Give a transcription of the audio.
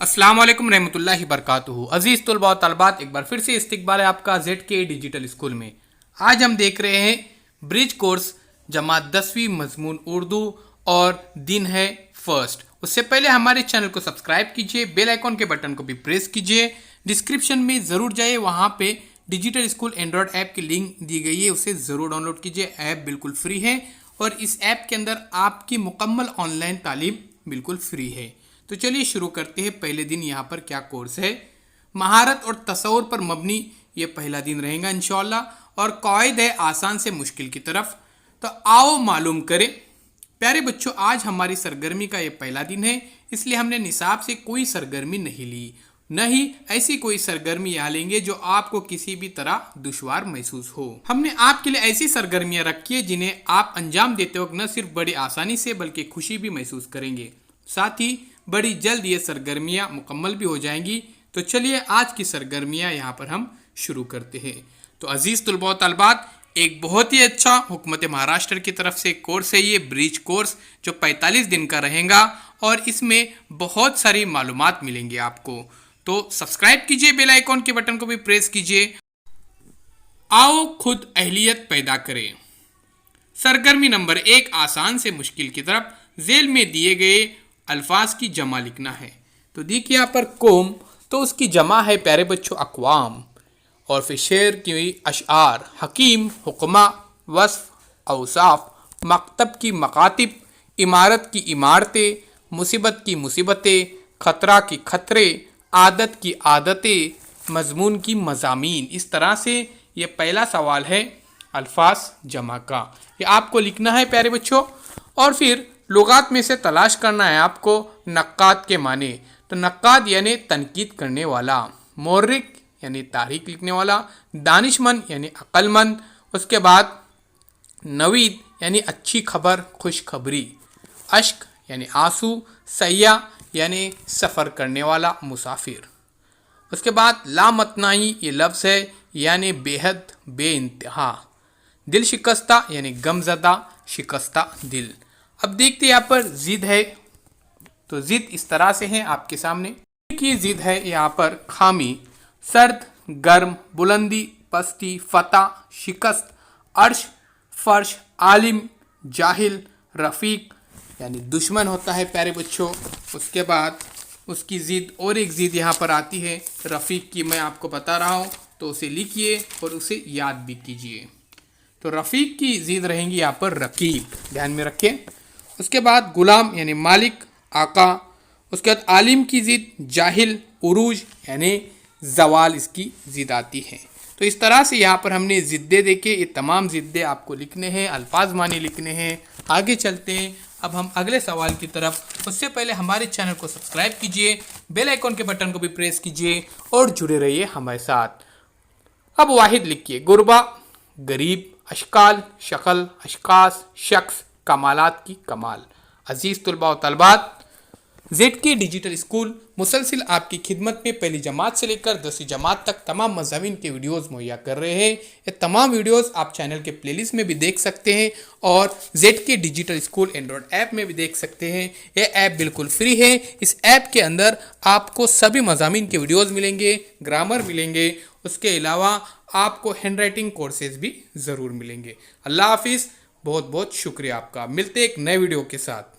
अस्सलाम वालेकुम रहमतुल्लाहि बरकातुहू। अजीज़ तुलबा व तलबात, एक बार फिर से इस्तकबाल है आपका ZK डिजिटल स्कूल में। आज हम देख रहे हैं ब्रिज कोर्स जमात 10वीं मजमून उर्दू और दिन है फर्स्ट। उससे पहले हमारे चैनल को सब्सक्राइब कीजिए, बेल आइकॉन के बटन को भी प्रेस कीजिए। डिस्क्रिप्शन में ज़रूर जाइए, वहाँ पे डिजिटल स्कूल एंड्रॉयड ऐप की लिंक दी गई है, उसे ज़रूर डाउनलोड कीजिए। ऐप बिल्कुल फ्री है और इस ऐप के अंदर आपकी मुकम्मल ऑनलाइन तालीम बिल्कुल फ्री है। तो चलिए शुरू करते हैं। पहले दिन यहाँ पर क्या कोर्स है, महारत और तसव्वुर पर मबनी ये पहला दिन रहेगा इंशाअल्लाह। और कवायद है आसान से मुश्किल की तरफ। तो आओ मालूम करें। प्यारे बच्चों, आज हमारी सरगर्मी का ये पहला दिन है, इसलिए हमने निसाब से कोई सरगर्मी नहीं ली, न ही ऐसी कोई सरगर्मी यहाँ लेंगे जो आपको किसी भी तरह दुश्वार महसूस हो। हमने आपके लिए ऐसी सरगर्मियाँ रखी है जिन्हें आप अंजाम देते वक्त न सिर्फ बड़ी आसानी से बल्कि खुशी भी महसूस करेंगे। साथ ही बड़ी जल्द ये सरगर्मियाँ मुकम्मल भी हो जाएंगी। तो चलिए आज की सरगर्मियाँ यहाँ पर हम शुरू करते हैं। तो अजीज़ तुलबा व तलबात, एक बहुत ही अच्छा हुकूमत महाराष्ट्र की तरफ से कोर्स है ये ब्रिज कोर्स, जो 45 दिन का रहेगा और इसमें बहुत सारी मालूमात मिलेंगी आपको। तो सब्सक्राइब कीजिए, बेल आइकॉन के बटन को भी प्रेस कीजिए। आओ खुद अहलियत पैदा करें। सरगर्मी नंबर 1, आसान से मुश्किल की तरफ। जेल में दिए गए अल्फाज की जमा लिखना है। तो देखिए यहाँ पर कौम, तो उसकी जमा है प्यारे बच्चों अक़वाम। और फिर शेर की अशआर, हकीम, हुक्मा, वस्फ, औसाफ, मकतब की मकातिब, इमारत की इमारतें, मुसीबत की मुसीबतें, ख़तरा की खतरे, आदत की आदतें, मजमून की मज़ामीन। इस तरह से ये पहला सवाल है अल्फाज जमा का, ये आपको लिखना है प्यारे बच्चों। और फिर लुगात में से तलाश करना है आपको नक्काद के माने। तो नक्काद यानी तनकीद करने वाला, मोर्रिक यानी तारीख लिखने वाला, दानिशमंद यानी अक्लमंद, उसके बाद नवीद यानी अच्छी खबर, खुशखबरी, अश्क यानी आंसू, सयाह यानी सफ़र करने वाला, मुसाफिर। उसके बाद लामतनाई ये लफ्ज़ है यानी बेहद बेइंतहा, दिल शिकस्ता यानी गमज़दा, शिकस्ता दिल। अब देखते यहाँ पर ज़िद है। तो ज़िद इस तरह से है आपके सामने की ज़िद है यहाँ पर खामी, सर्द, गर्म, बुलंदी, पस्ती, फतह, शिकस्त, अर्श, फर्श, आलिम, जाहिल, रफ़ीक यानी दुश्मन होता है प्यारे बच्चों। उसके बाद उसकी ज़िद और एक ज़िद यहाँ पर आती है रफ़ीक की, मैं आपको बता रहा हूँ, तो उसे लिखिए और उसे याद भी कीजिए। तो रफ़ीक की ज़िद रहेंगी यहाँ पर रकीब, ध्यान में रखें। उसके बाद गुलाम यानी मालिक, आका। उसके बाद आलिम की ज़िद जाहिल, उरूज यानी जवाल, इसकी ज़िद आती है। तो इस तरह से यहाँ पर हमने ज़िद्दे देखे, ये तमाम ज़िद्दे आपको लिखने हैं, अल्फाज माने लिखने हैं। आगे चलते हैं अब हम अगले सवाल की तरफ। उससे पहले हमारे चैनल को सब्सक्राइब कीजिए, बेल आइकॉन के बटन को भी प्रेस कीजिए और जुड़े रहिए हमारे साथ। अब वाहिद लिखिए, गुरबा गरीब, अशकाल शक्ल, अशकास शख्स, कमालात की कमाल। अजीज़ तुलबा व तलबात, ZK डिजिटल स्कूल मुसलसिल आपकी खिदमत में पहली जमात से लेकर 10वीं जमात तक तमाम मज़ामीन के वीडियोस मुहैया कर रहे हैं। ये तमाम वीडियोस आप चैनल के प्लेलिस्ट में भी देख सकते हैं और ZK digital school Android app में भी देख सकते हैं। ये ऐप बिल्कुल फ्री है। इस ऐप के अंदर आपको सभी मज़ामीन के वीडियोज़ मिलेंगे, ग्रामर मिलेंगे, उसके अलावा आपको हैंड राइटिंग कोर्सेज भी ज़रूर मिलेंगे। अल्लाह हाफिज़, बहुत बहुत शुक्रिया आपका। मिलते एक नए वीडियो के साथ।